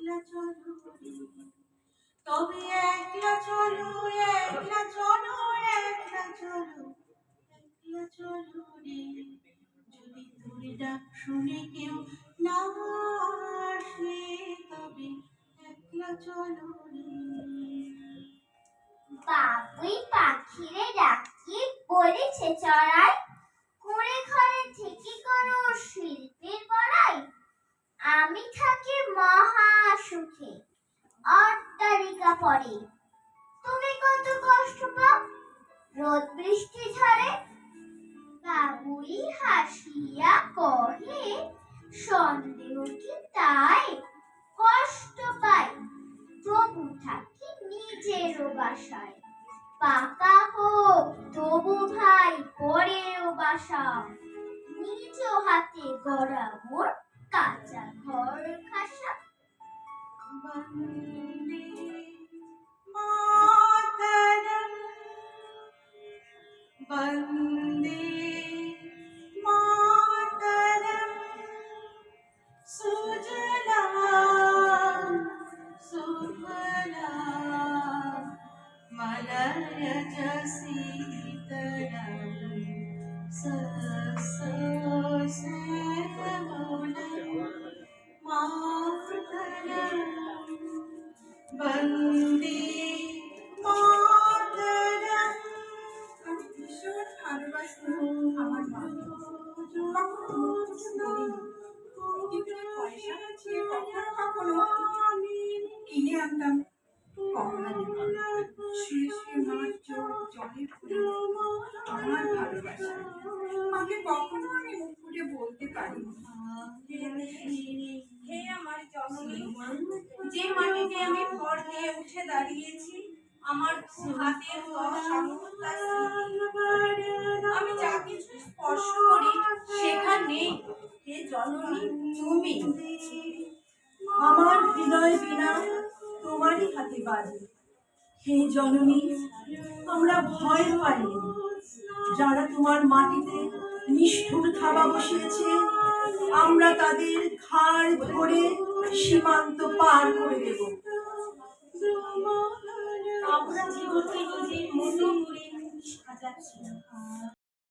একলা চলো রে, তবে একলা চলো, একলা চলো, একলা চলো, একলা চলো রে। যদি তোর ডাক শুনে কেউ না আসে, তবে একলা চলো রে। বাবুই পাখিরে ডাকি বলেছে চড়াই, কুঁড়ে ঘরে থেকে করো শিল্পের বড়াই। আমি থাকি মহা সুখে অট্টালিকা পরে, তুমি কত কষ্ট পাও রোদ বৃষ্টি ঝড়ে। বাবুই হাসিয়া কহে, সন্দেহ কি তাই, কষ্ট পাই তবু থাকি নিজেরও বাসায়। পাকা হোক তবু ভাই পরেরও বাসা, নিজ হাতে গড়া মোর কাঁচা ঘর খাসা। বন্দে মাতরম, বন্দে মাতরম, সুজলাম সুফলাম মলয়জ শীতলাম সস্যশ্যামলাম মাতরম। বন্দে মাতরম। আমি ভীষণ ভালোবাসি আমার মাকে, কখনো টিফিনে পয়সা দিয়ে কখনো কিনে আনতাম কমলা লেবু, শুয়ে শুয়ে মার জলে পড়ে আমার ভালোবাসা। মাকে কখনো আমি মুখ ফুটে বলতে পারি, হে আমার জননী, যে মাটিতে আমি ভর দিয়ে উঠে দাঁড়িয়েছি, আমার হাতের সমস্ত স্মৃতি। আমি যা কিছু স্পর্শ করি সেখানে হে জননী তুমি। আমার হৃদয় বীণা তোমারই হাতে বাজে। হে জননী, আমরা ভয় পাইনি, যারা তোমার মাটিতে নিষ্ঠুর থাবা বসিয়েছে, আমরা তাদের ঘাড় ধরে সীমান্ত পার করে দেব। আমরা জীবনকে নিজের মতো করে সাজাচ্ছি।